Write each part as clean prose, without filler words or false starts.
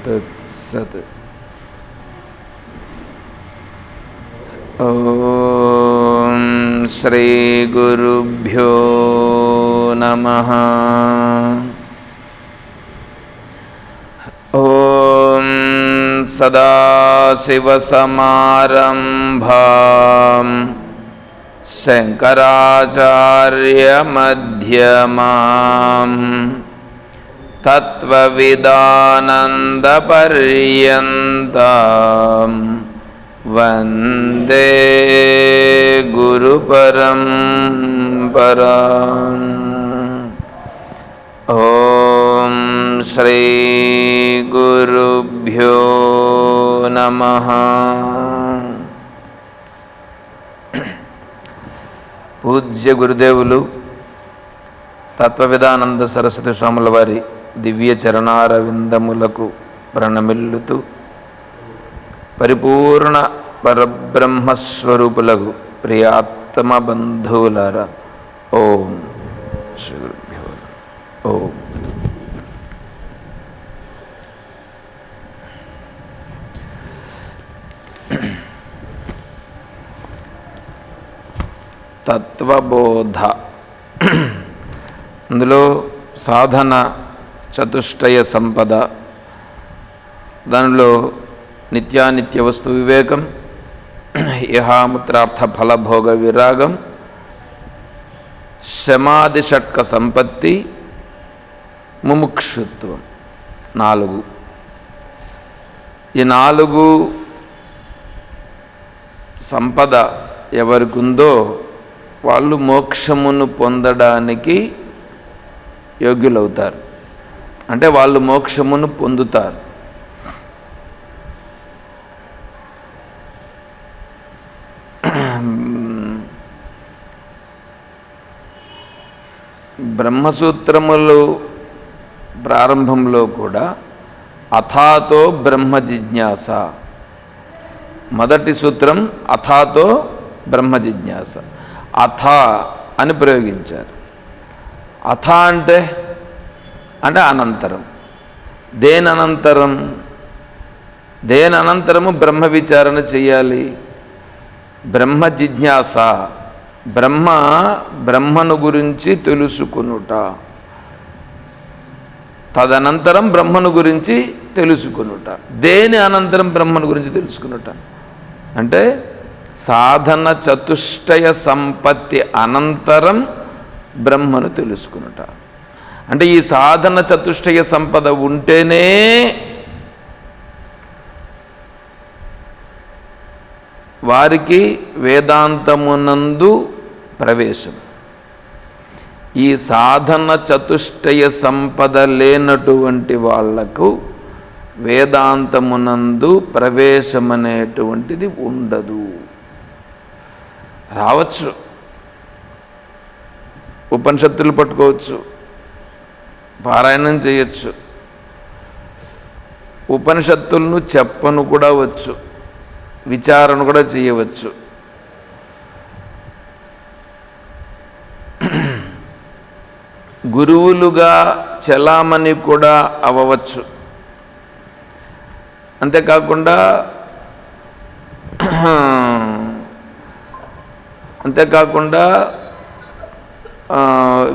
తత్సత్. ఓం శ్రీ గురుభ్యో నమః. ఓం సదాశివసమారంభాం శంకరాచార్యమధ్యమాం తత్వవిదానందపర్యంతం వందే గురుపరంపరాం. ఓం శ్రీ గురుభ్యో నమః. పూజ్య గురుదేవులు తత్వవిదానంద సరస్వతి స్వాముల వారి దివ్య చరణారవిందములకు ప్రణమిల్లుతూ పరిపూర్ణ పరబ్రహ్మస్వరూపులకు ప్రియాత్మ బంధువులారా, ఓం శ్రీ గురుభ్యో ఓం. తత్వబోధ, అందులో సాధన చతుష్టయ సంపద, దానిలో నిత్యానిత్య వస్తు వివేకం, ఇహాముత్రార్థ ఫలభోగ విరాగం, శమాది షట్క సంపత్తి, ముముక్షుత్వం, 4. ఈ 4 సంపద ఎవరికి ఉందో వాళ్ళు మోక్షమును పొందడానికి యోగ్యులవుతారు. అంటే వాళ్ళు మోక్షమును పొందుతారు. బ్రహ్మసూత్రములు ప్రారంభంలో కూడా అథాతో బ్రహ్మ జిజ్ఞాస, మొదటి సూత్రం అథాతో బ్రహ్మ జిజ్ఞాస. అథ అని ప్రయోగించారు. అథ అంటే అనంతరం. దేననంతరం? దేననంతరము బ్రహ్మ విచారణ చేయాలి. బ్రహ్మ జిజ్ఞాస, బ్రహ్మను గురించి తెలుసుకునుట. తదనంతరం బ్రహ్మను గురించి తెలుసుకునుట. దేని అనంతరం బ్రహ్మను గురించి తెలుసుకునుట అంటే సాధన చతుష్టయ సంపత్తి అనంతరం బ్రహ్మను తెలుసుకునుట. అంటే ఈ సాధన చతుష్టయ సంపద ఉంటేనే వారికి వేదాంతమునందు ప్రవేశం. ఈ సాధన చతుష్టయ సంపద లేనటువంటి వాళ్లకు వేదాంతమునందు ప్రవేశం అనేటువంటిది ఉండదు. రావచ్చు, ఉపనిషత్తులు పట్టుకోవచ్చు, పారాయణం చేయొచ్చు, ఉపనిషత్తులను చెప్పను కూడా వచ్చు, విచారణ కూడా చేయవచ్చు. గురువులుగా చలామణి కూడా అవ్వవచ్చు. అంతేకాకుండా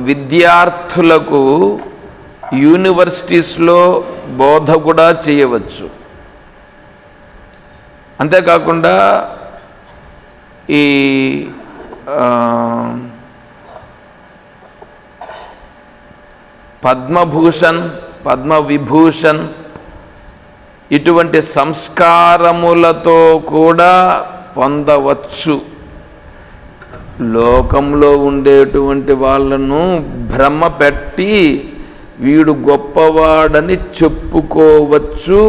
విద్యార్థులకు యూనివర్సిటీస్లో బోధ కూడా చేయవచ్చు. అంతేకాకుండా ఈ పద్మభూషణ్, పద్మవిభూషణ్ ఇటువంటి సంస్కారములతో కూడా పొందవచ్చు. లోకంలో ఉండేటువంటి వాళ్ళను భ్రమ పెట్టి వీడు గొప్పవాడని చెప్పుకోవచ్చు,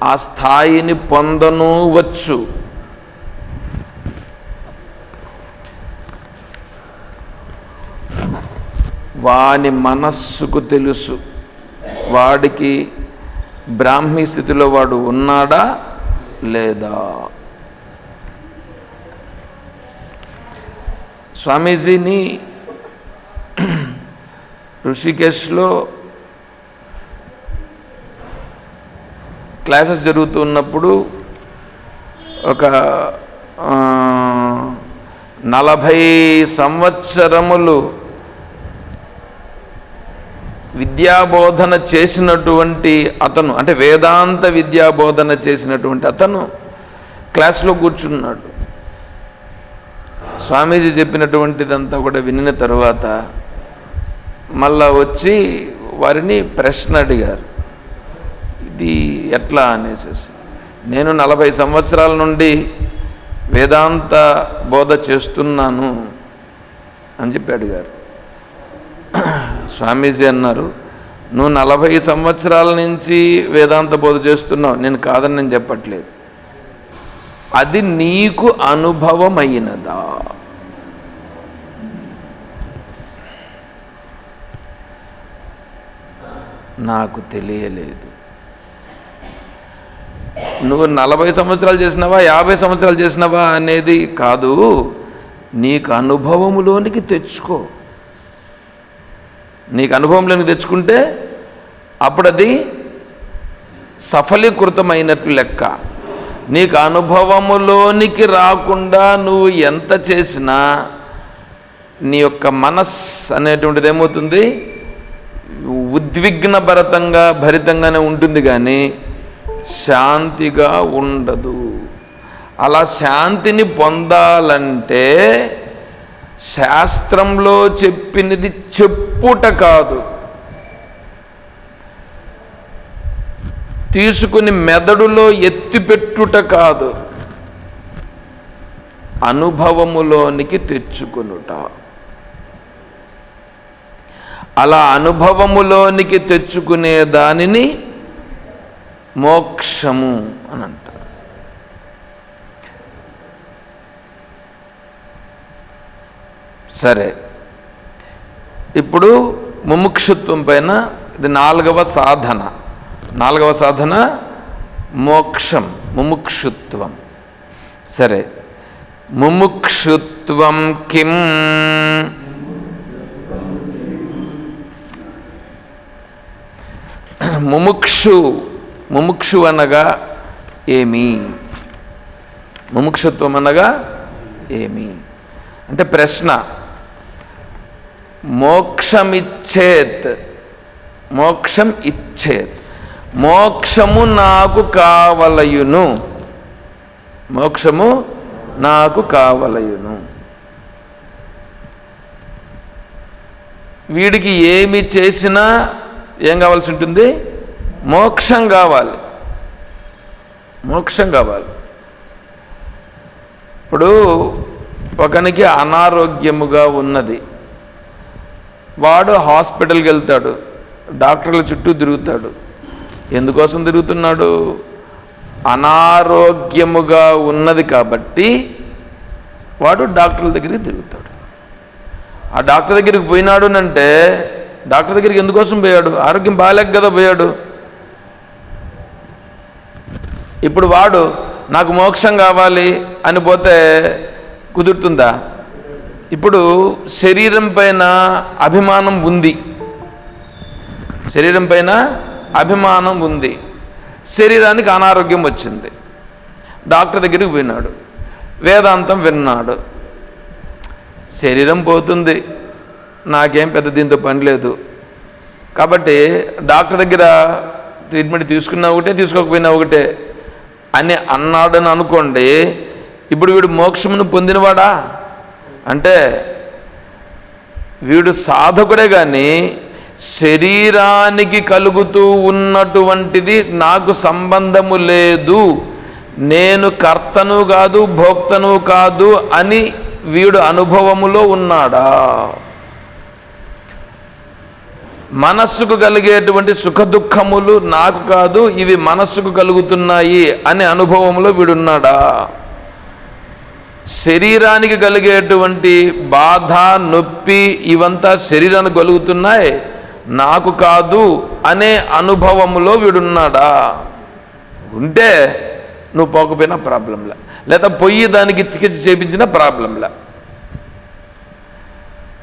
ఆ స్థాయిని పొందనూవచ్చు. వాని మనస్సుకు తెలుసు వాడికి బ్రాహ్మీ స్థితిలో వాడు ఉన్నాడా లేదా. స్వామీజీని ఋషికేశ్లో క్లాసెస్ జరుగుతున్నప్పుడు ఒక 40 సంవత్సరములు విద్యాబోధన చేసినటువంటి అతను, అంటే వేదాంత విద్యాబోధన చేసినటువంటి అతను క్లాస్లో కూర్చున్నాడు. స్వామీజీ చెప్పినటువంటిదంతా కూడా వినిన తర్వాత మళ్ళా వచ్చి వారిని ప్రశ్న అడిగారు, ఇది ఎట్లా అనేసి. నేను 40 సంవత్సరాల నుండి వేదాంత బోధ చేస్తున్నాను అని చెప్పి అడిగారు. స్వామీజీ అన్నారు, నువ్వు 40 సంవత్సరాల నుంచి వేదాంత బోధ చేస్తున్నావు, నేను కాదని నేను చెప్పట్లేదు, అది నీకు అనుభవం అయినదా? నాకు తెలియలేదు. నువ్వు 40 సంవత్సరాలు చేసినావా 50 సంవత్సరాలు చేసినావా అనేది కాదు, నీకు అనుభవములోనికి తెచ్చుకో. నీకు అనుభవంలోనికి తెచ్చుకుంటే అప్పుడు అది సఫలీకృతమైనట్లు లెక్క. నీకు అనుభవములోనికి రాకుండా నువ్వు ఎంత చేసినా నీ యొక్క మనస్సు అనేటువంటిది ఏమవుతుంది, ఉద్విగ్న భరితంగానే ఉంటుంది కానీ శాంతిగా ఉండదు. అలా శాంతిని పొందాలంటే శాస్త్రంలో చెప్పినది చెప్పుట కాదు, తీసుకుని మెదడులో ఎత్తిపెట్టుట కాదు, అనుభవములోనికి తెచ్చుకొనుట. అలా అనుభవములోనికి తెచ్చుకునే దానిని మోక్షము అని అంటారు. సరే, ఇప్పుడు ముముక్షుత్వం పైన ఇది 4వ సాధన. 4వ సాధన మోక్షం, ముముక్షుత్వం. సరే, ముముక్షుత్వం కిం? ముముక్షు అనగా ఏమి? ముముక్షుత్వం అనగా ఏమి అంటే ప్రశ్న. మోక్షమిచ్చేత్, మోక్షం ఇచ్చేత్, మోక్షము నాకు కావలయును, మోక్షము నాకు కావలయును. వీడికి ఏమి చేసినా ఏం కావాల్సి ఉంటుంది? మోక్షం కావాలి, మోక్షం కావాలి. ఇప్పుడు ఒకనికి అనారోగ్యముగా ఉన్నది, వాడు హాస్పిటల్కి వెళ్తాడు, డాక్టర్ల చుట్టూ తిరుగుతాడు. ఎందుకోసం తిరుగుతున్నాడు? అనారోగ్యముగా ఉన్నది కాబట్టి వాడు డాక్టర్ల దగ్గరికి తిరుగుతాడు. ఆ డాక్టర్ దగ్గరికి పోయినాడు అంటే డాక్టర్ దగ్గరికి ఎందుకోసం పోయాడు? ఆరోగ్యం బాగాలేక కదా పోయాడు. ఇప్పుడు వాడు నాకు మోక్షం కావాలి అని పోతే కుదురుతుందా? ఇప్పుడు శరీరం పైన అభిమానం ఉంది, శరీరం పైన అభిమానం ఉంది, శరీరానికి అనారోగ్యం వచ్చింది, డాక్టర్ దగ్గరికి పోయినాడు, వేదాంతం విన్నాడు, శరీరం పోతుంది, నాకేం పెద్ద దీంతో పని లేదు కాబట్టి డాక్టర్ దగ్గర ట్రీట్మెంట్ తీసుకున్నా ఒకటే తీసుకోకపోయినా ఒకటే అని అన్నాడని అనుకోండి. ఇప్పుడు వీడు మోక్షమును పొందినవాడా అంటే వీడు సాధకుడే కానీ శరీరానికి కలుగుతూ ఉన్నటువంటిది నాకు సంబంధము లేదు, నేను కర్తను కాదు భోక్తను కాదు అని వీడు అనుభవములో ఉన్నాడా? మనస్సుకు కలిగేటువంటి సుఖ దుఃఖములు నాకు కాదు, ఇవి మనస్సుకు కలుగుతున్నాయి అనే అనుభవంలో వీడున్నాడా? శరీరానికి కలిగేటువంటి బాధ, నొప్పి ఇవంతా శరీరానికి కలుగుతున్నాయి, నాకు కాదు అనే అనుభవంలో వీడున్నాడా? ఉంటే నువ్వు పోకపోయినా ప్రాబ్లంలా, లేదా పొయ్యి దానికి చికిత్స చేయించిన ప్రాబ్లంలా.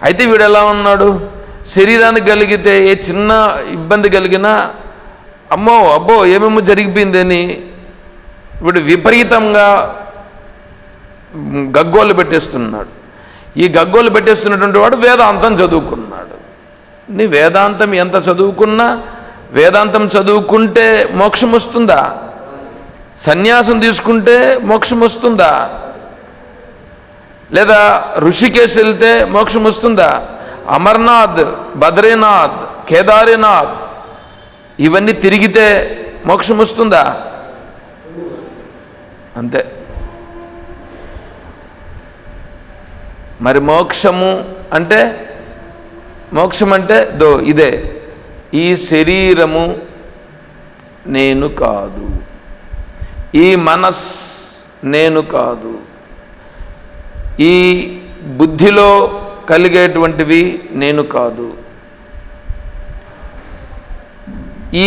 అయితే వీడు ఎలా ఉన్నాడు? శరీరానికి కలిగితే ఏ చిన్న ఇబ్బంది కలిగినా అమ్మో అబ్బో ఏమేమో జరిగిపోయిందని వీడు విపరీతంగా గగ్గోలు పెట్టేస్తున్నాడు. ఈ గగ్గోలు పెట్టేస్తున్నటువంటి వాడు వేదాంతం చదువుకున్నాడు. నీ వేదాంతం ఎంత చదువుకున్నా, వేదాంతం చదువుకుంటే మోక్షం వస్తుందా? సన్యాసం తీసుకుంటే మోక్షం వస్తుందా? లేదా ఋషికేశ్ వెళ్తే మోక్షం వస్తుందా? అమర్నాథ్, బద్రీనాథ్, కేదారీనాథ్ ఇవన్నీ తిరిగితే మోక్షం వస్తుందా? అంతే. మరి మోక్షం అంటే ఇదే, ఈ శరీరము నేను కాదు, ఈ మనస్ నేను కాదు, ఈ బుద్ధిలో కలిగేటువంటివి నేను కాదు,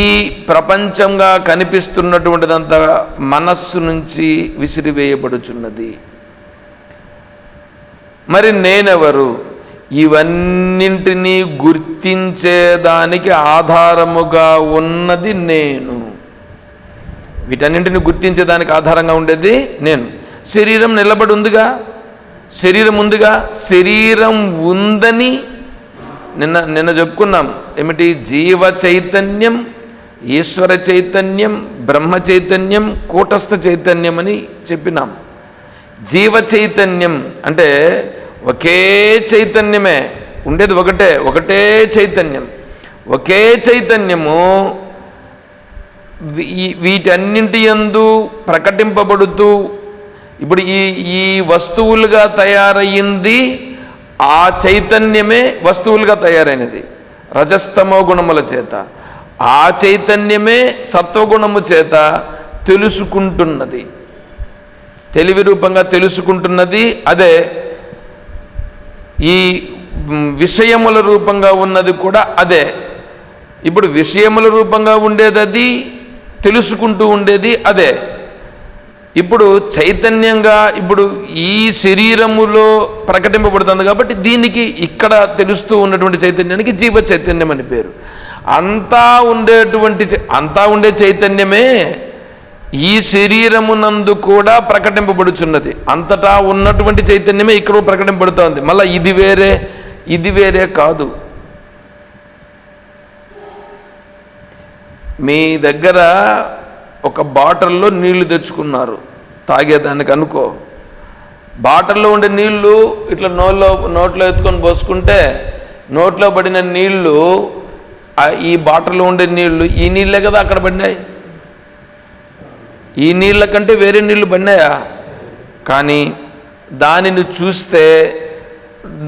ఈ ప్రపంచంగా కనిపిస్తున్నటువంటిదంతా మనస్సు నుంచి విసిరివేయబడుచున్నది. మరి నేనెవరు? ఇవన్నింటినీ గుర్తించేదానికి ఆధారముగా ఉన్నది నేను. వీటన్నింటినీ గుర్తించేదానికి ఆధారంగా ఉండేది నేను. శరీరం నిలబడి ఉందిగా, శరీరం ఉందిగా, శరీరం ఉందని నిన్న చెప్పుకున్నాం. ఏమిటి? జీవ చైతన్యం, ఈశ్వర చైతన్యం, బ్రహ్మ చైతన్యం, కూటస్థ చైతన్యం అని చెప్పినాం. జీవ చైతన్యం అంటే ఒకే చైతన్యమే ఉండేది, ఒకటే చైతన్యం. ఒకే చైతన్యము వీటన్నింటి యందు ప్రకటింపబడుతూ ఇప్పుడు ఈ వస్తువులుగా తయారయ్యింది ఆ చైతన్యమే వస్తువులుగా తయారైనది రజస్తమో గుణముల చేత. ఆ చైతన్యమే సత్వగుణము చేత తెలుసుకుంటున్నది, తెలివి రూపంగా తెలుసుకుంటున్నది. అదే ఈ విషయముల రూపంగా ఉన్నది కూడా అదే. ఇప్పుడు విషయముల రూపంగా ఉండేది అది, తెలుసుకుంటూ ఉండేది అదే. ఇప్పుడు చైతన్యంగా ఇప్పుడు ఈ శరీరములో ప్రకటింపబడుతుంది కాబట్టి దీనికి ఇక్కడ తెలుస్తూ ఉన్నటువంటి చైతన్యానికి జీవ చైతన్యం అని పేరు. అంతా ఉండే చైతన్యమే ఈ శరీరమునందు కూడా ప్రకటింపబడుచున్నది. అంతటా ఉన్నటువంటి చైతన్యమే ఇక్కడ ప్రకటింపబడుతోంది. మళ్ళీ ఇది వేరే కాదు. మీ దగ్గర ఒక బాటిల్లో నీళ్లు తెచ్చుకున్నారు తాగేదానికి అనుకో. బాటిల్లో ఉండే నీళ్లు ఇట్లా నోట్లో ఎత్తుకొని పోసుకుంటే నోట్లో పడిన నీళ్లు, ఈ బాటిల్లో ఉండే నీళ్లు ఈ నీళ్ళే కదా అక్కడ పడినాయి. ఈ నీళ్ళ కంటే వేరే నీళ్లు పడినాయా? కానీ దానిని చూస్తే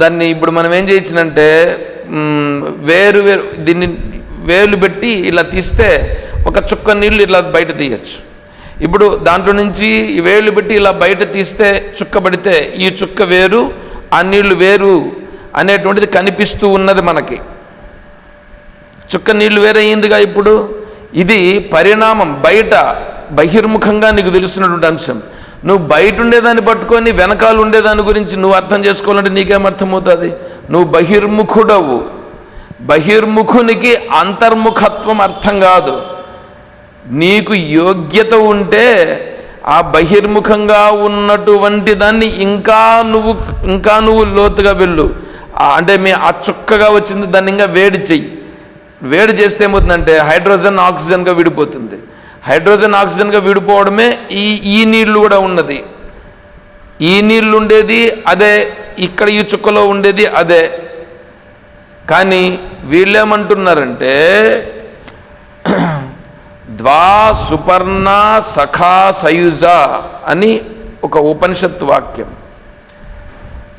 దాన్ని ఇప్పుడు మనం ఏం చేయొచ్చునంటే వేరు దీన్ని వేలు పెట్టి ఇలా తీస్తే ఒక చుక్క నీళ్ళు ఇలా బయట తీయచ్చు. ఇప్పుడు దాంట్లో నుంచి వేలు పెట్టి ఇలా బయట తీస్తే చుక్క పడితే ఈ చుక్క వేరు, ఆ నీళ్లు వేరు అనేటువంటిది కనిపిస్తూ ఉన్నది మనకి. చుక్క నీళ్లు వేరయ్యిందిగా. ఇప్పుడు ఇది పరిణామం, బహిర్ముఖంగా నీకు తెలుస్తున్నటువంటి అంశం. నువ్వు బయట ఉండేదాన్ని పట్టుకొని వెనకాల ఉండేదాని గురించి నువ్వు అర్థం చేసుకోవాలంటే నీకేమర్థమవుతుంది? నువ్వు బహిర్ముఖుడవు. బహిర్ముఖునికి అంతర్ముఖత్వం అర్థం కాదు. నీకు యోగ్యత ఉంటే ఆ బహిర్ముఖంగా ఉన్నటువంటి దాన్ని ఇంకా నువ్వు లోతుగా వెళ్ళు. అంటే ఆ చుక్కగా వచ్చింది దాన్ని ఇంకా వేడి చెయ్యి. వేడి చేస్తే ఏమవుతుందంటే హైడ్రోజన్ ఆక్సిజన్గా విడిపోతుంది. హైడ్రోజన్ ఆక్సిజన్గా విడిపోవడమే ఈ నీళ్లు కూడా ఉన్నది. ఈ నీళ్ళు ఉండేది అదే, ఇక్కడ ఈ చుక్కలో ఉండేది అదే. కానీ వీళ్ళేమంటున్నారంటే ద్వా సుపర్ణ సఖా సయుజ అని ఒక ఉపనిషత్ వాక్యం.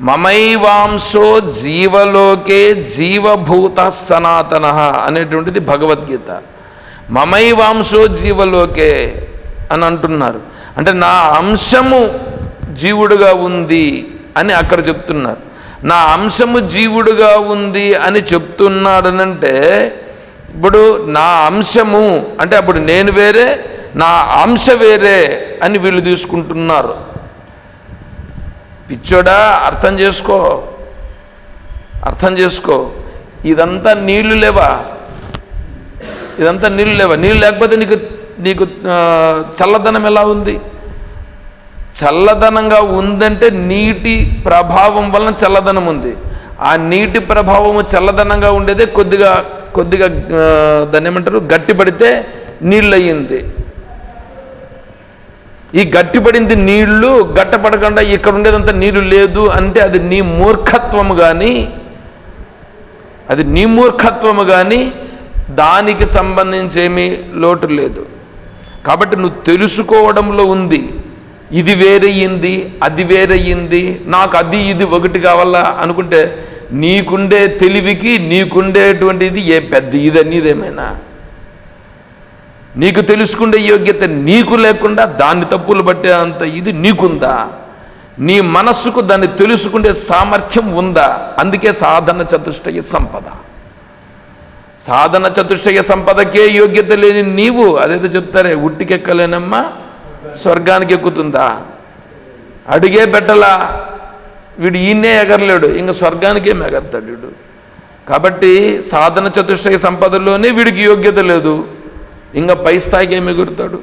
మమైవాంశో జీవలోకే జీవభూత సనాతన అనేటువంటిది భగవద్గీత. మమైవాంశో జీవలోకే అని అంటున్నారు. అంటే నా అంశము జీవుడుగా ఉంది అని అక్కడ చెప్తున్నారు. నా అంశము జీవుడుగా ఉంది అని చెప్తున్నాడనంటే ఇప్పుడు నా అంశము అంటే అప్పుడు నేను వేరే, నా అంశ వేరే అని వీళ్ళు తీసుకుంటున్నారు. పిచ్చోడా, అర్థం చేసుకో. ఇదంతా నీళ్లు లేవా? నీళ్ళు లేకపోతే నీకు చల్లదనం ఎలా ఉంది? చల్లదనంగా ఉందంటే నీటి ప్రభావం వలన చల్లదనం ఉంది. ఆ నీటి ప్రభావము చల్లదనంగా ఉండేదే కొద్దిగా దాన్ని ఏమంటారు, గట్టిపడితే నీళ్ళు అయ్యింది. ఈ గట్టిపడింది నీళ్లు, గట్టపడకుండా ఇక్కడ ఉండేదంతా నీళ్ళు లేదు అంటే అది నీ మూర్ఖత్వము కానీ దానికి సంబంధించి ఏమీ లోటు లేదు. కాబట్టి నువ్వు తెలుసుకోవడంలో ఉంది. ఇది వేరయ్యింది, అది వేరయ్యింది, నాకు అది ఇది ఒకటి కావాలా అనుకుంటే నీకుండే తెలివికి నీకుండేటువంటిది ఏ పెద్ద ఇదేమైనా? నీకు తెలుసుకునే యోగ్యత నీకు లేకుండా దాన్ని తప్పులు పట్టే అంత ఇది నీకుందా? నీ మనస్సుకు దాన్ని తెలుసుకునే సామర్థ్యం ఉందా? అందుకే సాధన చతుష్టయ సంపదకే యోగ్యత లేని నీవు అదేదో చెప్తారే, ఉట్టికెక్కలేనమ్మా స్వర్గానికి ఎక్కుతుందా? అడిగే పెట్టలా, వీడు ఈయన్నే ఎగరలేడు, ఇంకా స్వర్గానికేం ఎగరతాడు వీడు. కాబట్టి సాధన చతుష్టయ సంపదలోనే వీడికి యోగ్యత లేదు, ఇంకా పై స్థాయికి ఏమి ఎగురుతాడు?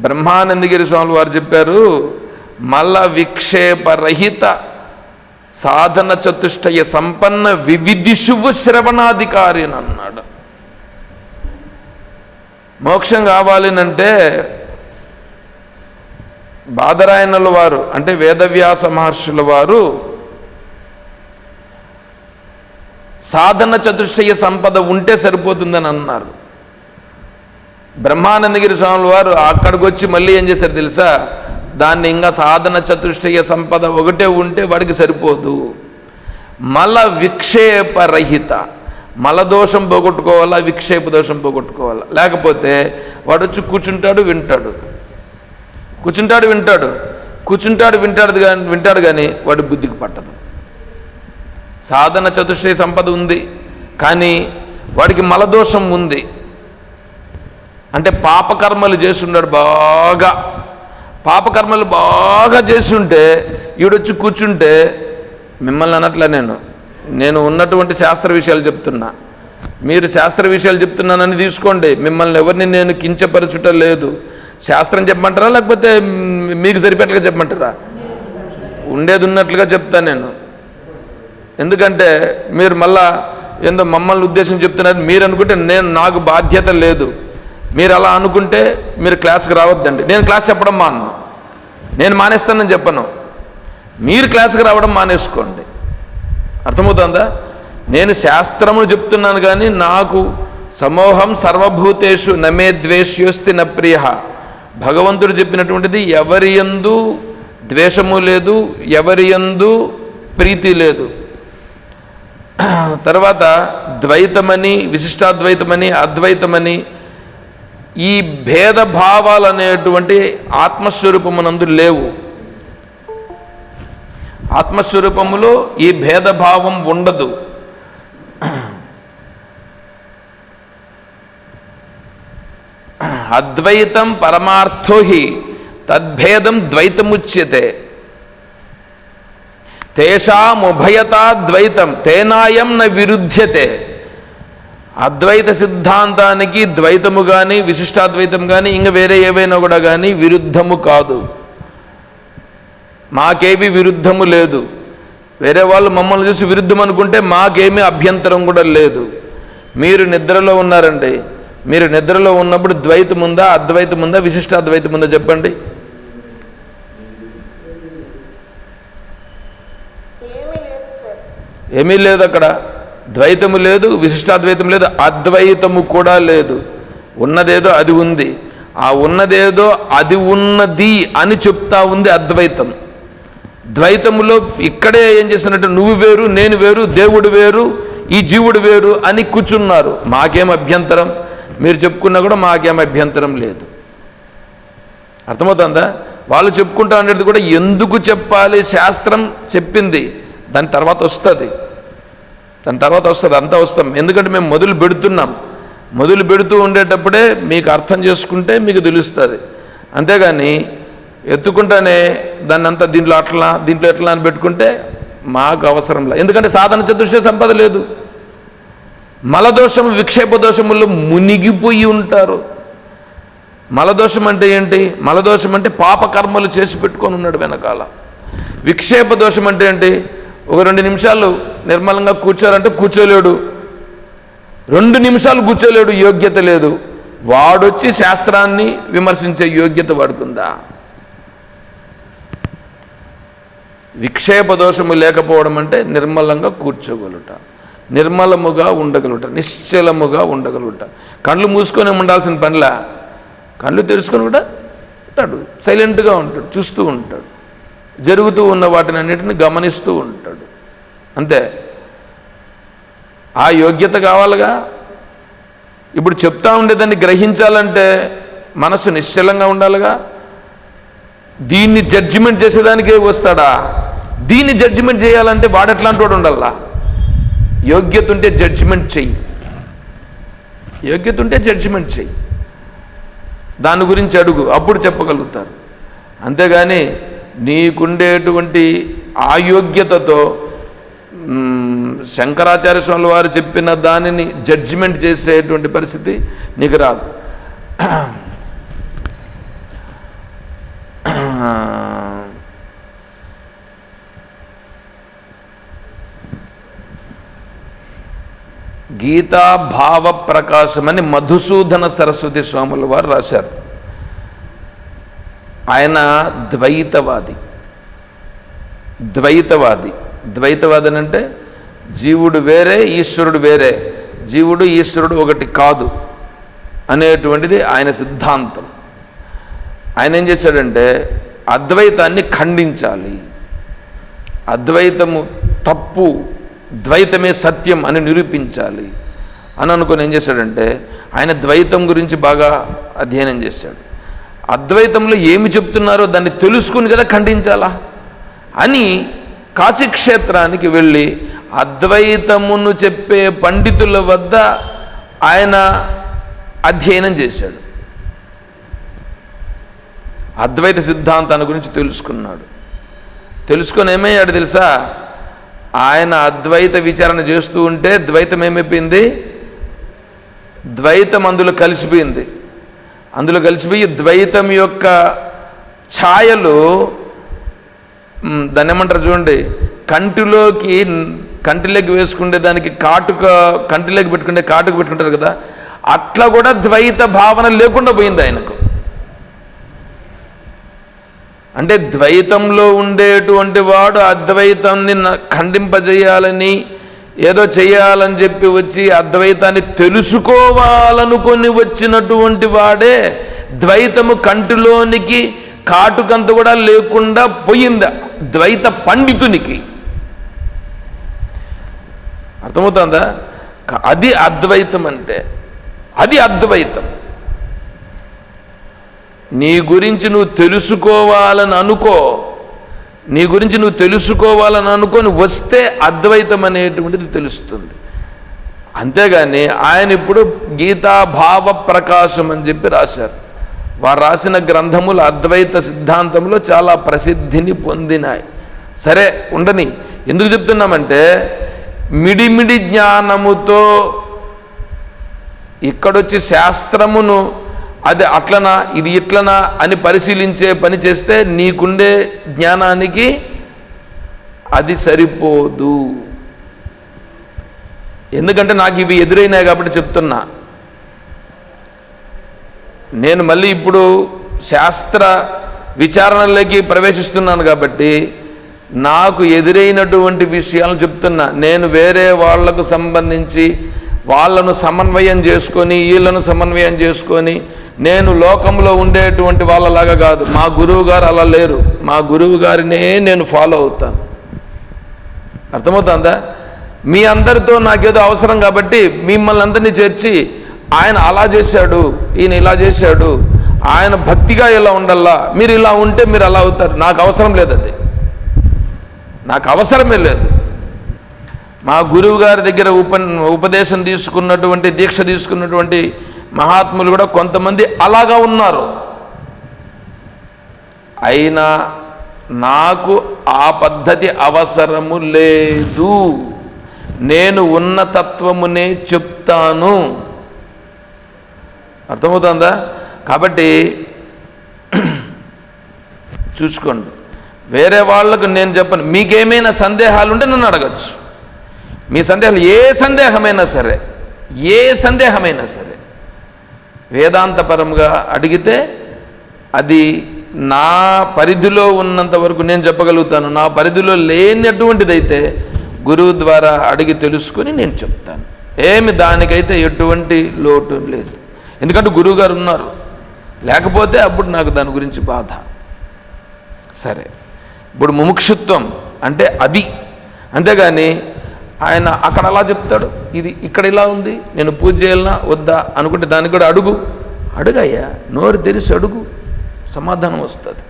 బ్రహ్మానందగిరి స్వామి వారు చెప్పారు, మల్ల విక్షేపరహిత సాధన చతుష్టయ సంపన్న వివిధిషువు శ్రవణాధికారి అని అన్నాడు. మోక్షం కావాలనంటే బాదరాయణుల వారు అంటే వేదవ్యాస మహర్షుల వారు సాధన చతుష్టయ సంపద ఉంటే సరిపోతుందని అన్నారు. బ్రహ్మానందగిరి స్వాముల వారు అక్కడికి వచ్చి మళ్ళీ ఏం చేశారు తెలుసా? దాన్ని ఇంకా సాధన చతుష్టయ సంపద ఒకటే ఉంటే వాడికి సరిపోదు, మల విక్షేపరహిత, మలదోషం పోగొట్టుకోవాలా, విక్షేప దోషం పోగొట్టుకోవాలా. లేకపోతే వాడు వచ్చి కూర్చుంటాడు వింటాడు కానీ వాడి బుద్ధికి పట్టదు. సాధన చతుష్టయ సంపద ఉంది కానీ వాడికి మలదోషం ఉంది అంటే పాపకర్మలు చేస్తున్నాడు, పాపకర్మలు బాగా చేస్తుంటే ఈడొచ్చి కూర్చుంటే, మిమ్మల్ని అనట్లే, నేను ఉన్నటువంటి శాస్త్ర విషయాలు చెప్తున్నా, మీరు శాస్త్ర విషయాలు చెప్తున్నానని తీసుకోండి, మిమ్మల్ని ఎవరిని నేను కించపరచుట లేదు. శాస్త్రం చెప్పమంటారా లేకపోతే మీకు సరిపెట్టగా చెప్పమంటారా? ఉండేది ఉన్నట్లుగా చెప్తాను నేను. ఎందుకంటే మీరు మళ్ళా ఏందో మమ్మల్ని ఉద్దేశం చెప్తున్నారు మీరు అనుకుంటే నాకు బాధ్యత లేదు. మీరు అలా అనుకుంటే మీరు క్లాస్కి రావద్దండి. నేను క్లాస్ చెప్పడం నేను మానేస్తానని చెప్పను, మీరు క్లాస్కి రావడం మానేసుకోండి. అర్థమవుతుందా? నేను శాస్త్రమును చెప్తున్నాను కానీ నాకు సమోహం సర్వభూతేషు నమే ద్వేష్యోస్తి న ప్రియ. భగవంతుడు చెప్పినటువంటిది ఎవరి యందు ద్వేషము లేదు, ఎవరి యందు ప్రీతి లేదు. తర్వాత ద్వైతమని, విశిష్టాద్వైతమని, అద్వైతమని ఈ భేదభావాలు అనేటువంటి ఆత్మస్వరూపమునందు లేవు. ఆత్మస్వరూపములో ఈ భేదభావం ఉండదు. అద్వైతం పరమార్థో హి తద్భేదం ద్వైతముచ్యతే తేషాముభయతా ద్వైతం తేనాయం న విరుధ్యతే. అద్వైత సిద్ధాంతానికి ద్వైతము కానీ విశిష్టాద్వైతం కానీ ఇంకా వేరే ఏవైనా కూడా కానీ విరుద్ధము కాదు. మాకేమీ విరుద్ధము లేదు. వేరే వాళ్ళు మమ్మల్ని చూసి విరుద్ధం అనుకుంటే మాకేమీ అభ్యంతరం కూడా లేదు. మీరు నిద్రలో ఉన్నారండి, మీరు నిద్రలో ఉన్నప్పుడు ద్వైతం ఉందా, అద్వైతం ఉందా, విశిష్టాద్వైతం ఉందా చెప్పండి? ఏమీ లేదు. అక్కడ ద్వైతము లేదు, విశిష్టాద్వైతం లేదు, అద్వైతము కూడా లేదు. ఉన్నదేదో అది ఉంది. ఆ ఉన్నదేదో అది ఉన్నది అని చెప్తా ఉంది అద్వైతం. ద్వైతములో ఇక్కడే ఏం చేసినట్టు నువ్వు వేరు, నేను వేరు, దేవుడు వేరు, ఈ జీవుడు వేరు అని కూర్చున్నారు. మాకేం అభ్యంతరం, మీరు చెప్పుకున్నా కూడా మాకేం అభ్యంతరం లేదు. అర్థమవుతుందా? వాళ్ళు చెప్పుకుంటా అనేది కూడా ఎందుకు చెప్పాలి, శాస్త్రం చెప్పింది, దాని తర్వాత వస్తుంది, అంతా వస్తాం. ఎందుకంటే మేము మొదలు పెడుతూ ఉండేటప్పుడే మీకు అర్థం చేసుకుంటే మీకు తెలుస్తుంది. అంతేగాని ఎత్తుకుంటానే దాన్ని అంతా దీంట్లో ఎట్లా అని పెట్టుకుంటే మాకు అవసరం లేదు. ఎందుకంటే సాధన చతుష్టయ సంపద లేదు. మలదోషం విక్షేప దోషముల్లో మునిగిపోయి ఉంటారు. మలదోషం అంటే ఏంటి? మలదోషం అంటే పాపకర్మలు చేసి పెట్టుకొని ఉన్నాడు వెనకాల. విక్షేప దోషం అంటే ఏంటి? ఒక 2 నిమిషాలు నిర్మలంగా కూర్చోరంటే కూర్చోలేడు, 2 నిమిషాలు కూర్చోలేడు, యోగ్యత లేదు. వాడొచ్చి శాస్త్రాన్ని విమర్శించే యోగ్యత వాడుకుందా? విక్షేప దోషము లేకపోవడం అంటే నిర్మలంగా కూర్చోగలుగుట, నిర్మలముగా ఉండగలుగుట, నిశ్చలముగా ఉండగలుగుట. కళ్ళు మూసుకొని ఉండాల్సిన పనిలా, కళ్ళు తెరుచుకొని కూడా ఉంటాడు, సైలెంట్గా ఉంటాడు, చూస్తూ ఉంటాడు, జరుగుతూ ఉన్న వాటిని అన్నిటిని గమనిస్తూ ఉంటాడు. అంతే. ఆ యోగ్యత కావాలిగా. ఇప్పుడు చెప్తా ఉండేదాన్ని గ్రహించాలంటే మనసు నిశ్చలంగా ఉండాలిగా. దీన్ని జడ్జిమెంట్ చేసేదానికే వస్తాడా? దీన్ని జడ్జిమెంట్ చేయాలంటే వాడెట్లాంటి వాడు ఉండాలా? యోగ్యత ఉంటే జడ్జిమెంట్ చెయ్యి, దాని గురించి అడుగు, అప్పుడు చెప్పగలుగుతారు. అంతేగాని నీకుండేటువంటి ఆ యోగ్యతతో శంకరాచార్య స్వామి వారు చెప్పిన దానిని జడ్జిమెంట్ చేసేటువంటి పరిస్థితి నీకు రాదు. గీతా భావ ప్రకాశం అని మధుసూదన సరస్వతి స్వాముల వారు రాశారు. ఆయన ద్వైతవాది అని అంటే జీవుడు వేరే, ఈశ్వరుడు వేరే, జీవుడు ఈశ్వరుడు ఒకటి కాదు అనేటువంటిది ఆయన సిద్ధాంతం. ఆయన ఏం చేశాడంటే అద్వైతాన్ని ఖండించాలి, అద్వైతము తప్పు, ద్వైతమే సత్యం అని నిరూపించాలి అని అనుకుని ఏం చేశాడంటే ఆయన ద్వైతం గురించి బాగా అధ్యయనం చేశాడు. అద్వైతంలో ఏమి చెప్తున్నారో దాన్ని తెలుసుకుని కదా ఖండించాలా అని కాశీక్షేత్రానికి వెళ్ళి అద్వైతమును చెప్పే పండితుల వద్ద ఆయన అధ్యయనం చేశాడు. అద్వైత సిద్ధాంతాన్ని గురించి తెలుసుకున్నాడు. తెలుసుకొని ఏమయ్యాడు తెలుసా? ఆయన అద్వైత విచారణ చేస్తూ ఉంటే ద్వైతం ఏమైపోయింది? ద్వైతం అందులో కలిసిపోయింది. ద్వైతం యొక్క ఛాయలు, దాన్ని ఏమంటారు చూడండి, కంటిలోకి వేసుకుంటే దానికి కంటిలోకి పెట్టుకుంటారు కదా, అట్లా కూడా ద్వైత భావన లేకుండా పోయింది ఆయనకు. అంటే ద్వైతంలో ఉండేటువంటి వాడు అద్వైతాన్ని ఖండింపజేయాలని, ఏదో చేయాలని చెప్పి వచ్చి అద్వైతాన్ని తెలుసుకోవాలనుకొని వచ్చినటువంటి వాడే ద్వైతము కంటిలోనికి కాటుకంత కూడా లేకుండా పోయింది ద్వైత పండితునికి. అర్థమవుతుందా? అది అద్వైతం అంటే, అది అద్వైతం. నీ గురించి నువ్వు తెలుసుకోవాలని అనుకొని వస్తే అద్వైతం అనేటువంటిది తెలుస్తుంది. అంతేగాని ఆయన ఇప్పుడు గీతా భావ ప్రకాశం అని చెప్పి రాశారు. వారు రాసిన గ్రంథములు అద్వైత సిద్ధాంతంలో చాలా ప్రసిద్ధిని పొందినాయి. సరే ఉండని, ఎందుకు చెప్తున్నామంటే మిడిమిడి జ్ఞానముతో ఇక్కడొచ్చి శాస్త్రమును అది అట్లనా ఇది ఇట్లనా అని పరిశీలించే పని చేస్తే నీకుండే జ్ఞానానికి అది సరిపోదు. ఎందుకంటే నాకు ఇవి ఎదురైనాయి కాబట్టి చెప్తున్నా. నేను మళ్ళీ ఇప్పుడు శాస్త్ర విచారణలోకి ప్రవేశిస్తున్నాను కాబట్టి నాకు ఎదురైనటువంటి విషయాలను చెప్తున్నా. నేను వేరే వాళ్లకు సంబంధించి వాళ్ళను సమన్వయం చేసుకొని వీళ్ళను సమన్వయం చేసుకొని నేను లోకంలో ఉండేటువంటి వాళ్ళలాగా కాదు. మా గురువు గారు అలా లేరు. మా గురువు గారినే నేను ఫాలో అవుతాను. అర్థమవుతుందా? మీ అందరితో నాకేదో అవసరం కాబట్టి మిమ్మల్ని అందరినీ చేర్చి ఆయన అలా చేశాడు, ఈయన ఇలా చేశాడు ఆయన భక్తిగా ఇలా ఉండాలా, మీరు ఇలా ఉంటే మీరు అలా అవుతారు. నాకు అవసరం లేదు, అది నాకు అవసరమే లేదు. మా గురువు గారి దగ్గర ఉపదేశం తీసుకున్నటువంటి, దీక్ష తీసుకున్నటువంటి మహాత్ములు కూడా కొంతమంది అలాగా ఉన్నారు. అయినా నాకు ఆ పద్ధతి అవసరము లేదు. నేను ఉన్న తత్వమునే చెప్తాను. అర్థమవుతుందా? కాబట్టి చూసుకోండి, వేరే వాళ్ళకు నేను చెప్పను. మీకేమైనా సందేహాలు ఉంటే నన్ను అడగచ్చు. మీ సందేహాలు ఏ సందేహమైనా సరే, ఏ సందేహమైనా సరే వేదాంతపరంగా అడిగితే అది నా పరిధిలో ఉన్నంత వరకు నేను చెప్పగలుగుతాను. నా పరిధిలో లేనటువంటిదైతే గురువు ద్వారా అడిగి తెలుసుకొని నేను చెప్తాను. ఏమి దానికైతే ఎటువంటి లోటు లేదు. ఎందుకంటే గురువుగారు ఉన్నారు, లేకపోతే అప్పుడు నాకు దాని గురించి బాధ. సరే, ఇప్పుడు ముముక్షుత్వం అంటే అది. అంతేగాని ఆయన అక్కడ అలా చెప్తాడు, ఇది ఇక్కడ ఇలా ఉంది, నేను పూజ చేయాలన్నా వద్దా అనుకుంటే దానికి కూడా అడుగయ్యా, నోరు తెరిచి అడుగు, సమాధానం వస్తుంది.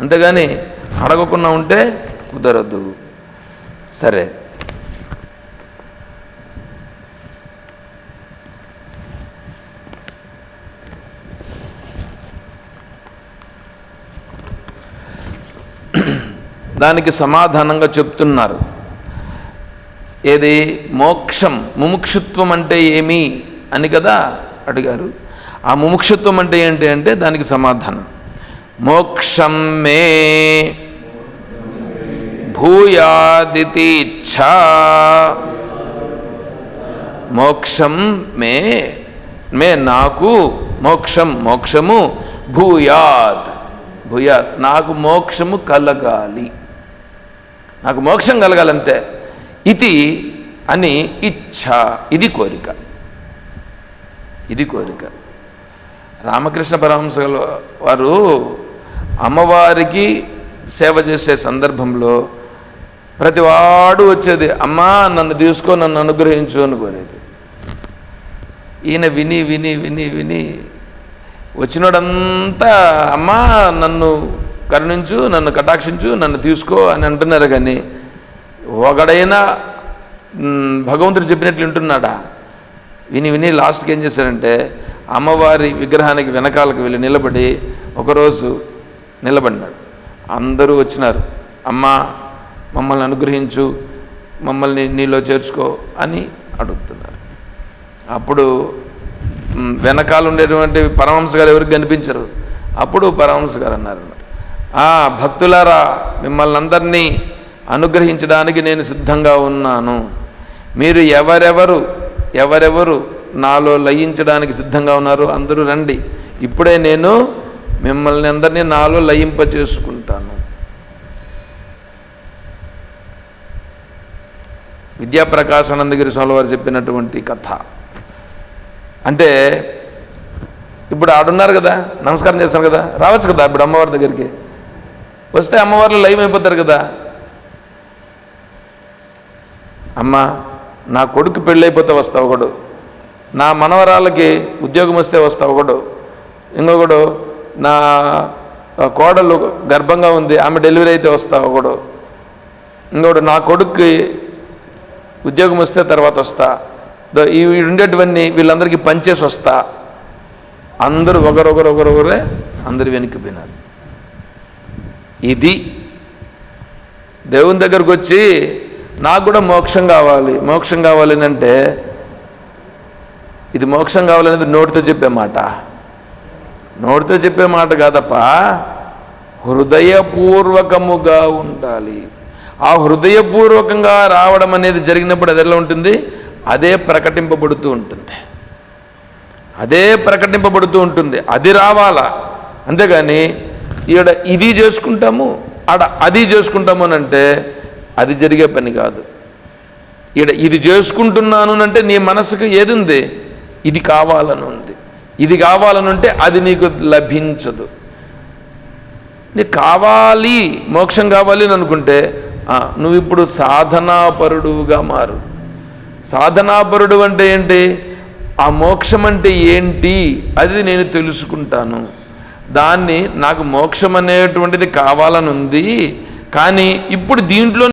అంతేగాని అడగకుండా ఉంటే కుదరదు. సరే, దానికి సమాధానంగా చెప్తున్నారు. ఏది మోక్షం, ముముక్షుత్వం అంటే ఏమి అని కదా అడిగారు. ఆ ముముక్షుత్వం అంటే ఏంటి అంటే దానికి సమాధానం, మోక్షం మే భూయాదితి ఇచ్ఛా. మోక్షం మే నాకు, మోక్షము భూయాత్ నాకు మోక్షము కలగాలి, నాకు మోక్షం కలగాలంతే. ఇది అని ఇచ్ఛ, ఇది కోరిక. రామకృష్ణ పరమహంస వారు అమ్మవారికి సేవ చేసే సందర్భంలో ప్రతివాడు వచ్చేది, అమ్మా నన్ను తీసుకో, నన్ను అనుగ్రహించు అని కోరేది. ఈయన విని విని విని విని వచ్చినోడంతా అమ్మా నన్ను కరుణించు, నన్ను కటాక్షించు, నన్ను తీసుకో అని అంటున్నారు. కానీ ఒకడైనా భగవంతుడు చెప్పినట్లు వింటున్నాడా? విని విని లాస్ట్కి ఏం చేశారంటే అమ్మవారి విగ్రహానికి వెనకాలకు వెళ్ళి నిలబడి ఒకరోజు నిలబడినాడు. అందరూ వచ్చినారు, అమ్మా మమ్మల్ని అనుగ్రహించు, మమ్మల్ని నీలో చేర్చుకో అని అడుగుతున్నారు. అప్పుడు వెనకాల ఉండేటువంటి పరమహంస గారు ఎవరికి కనిపించరు. అప్పుడు పరమహంస గారు అన్నారు, భక్తులారా, మిమ్మల్ని అందరినీ అనుగ్రహించడానికి నేను సిద్ధంగా ఉన్నాను. మీరు ఎవరెవరు నాలో లయించడానికి సిద్ధంగా ఉన్నారు అందరూ రండి. ఇప్పుడే నేను మిమ్మల్ని అందరినీ నాలో లయింప చేసుకుంటాను. విద్యాప్రకాశానందగిరి స్వామి వారు చెప్పినటువంటి కథ. అంటే ఇప్పుడు ఆడున్నారు కదా, నమస్కారం చేస్తాను కదా, రావచ్చు కదా ఇప్పుడు అమ్మవారి దగ్గరికి. వస్తే అమ్మవారిలో లయం అయిపోతారు కదా. అమ్మ నా కొడుకు పెళ్ళైపోతే వస్తా ఒకడు, నా మనవరాలకి ఉద్యోగం వస్తే వస్తా ఒకడు, ఇంకొకడు నా కోడలు గర్భంగా ఉంది ఆమె డెలివరీ అయితే వస్తా ఒకడు, ఇంకొకడు నా కొడుక్కి ఉద్యోగం వస్తే తర్వాత వస్తా, ఇవి ఉండేటివన్నీ వీళ్ళందరికీ పనిచేసి వస్తా. అందరూ ఒకరొకరే అందరూ వెనక్కిపోయినారు. ఇది దేవుని దగ్గరకు వచ్చి నాకు కూడా మోక్షం కావాలి అంటే ఇది మోక్షం కావాలనేది నోటితో చెప్పే మాట కాదప్ప, హృదయపూర్వకముగా ఉండాలి. ఆ హృదయపూర్వకంగా రావడం అనేది జరిగినప్పుడు అది ఎలా ఉంటుంది? అదే ప్రకటింపబడుతూ ఉంటుంది. అది రావాలా. అంతేగాని ఈడ ఇది చేసుకుంటాము ఆడ అది చేసుకుంటాము అని అంటే అది జరిగే పని కాదు. ఈడ ఇది చేసుకుంటున్నాను అంటే నీ మనసుకు ఏది ఉంది? ఇది కావాలని ఉంది. ఇది కావాలనుంటే అది నీకు లభించదు. నీకు కావాలి, మోక్షం కావాలి అని అనుకుంటే నువ్వు ఇప్పుడు సాధనాపరుడుగా మారు. సాధనాపరుడు అంటే ఏంటి? ఆ మోక్షం అంటే ఏంటి అది నేను తెలుసుకుంటాను దాన్ని నాకు మోక్షం అనేటువంటిది కావాలని ఉంది, కానీ ఇప్పుడు దీంట్లో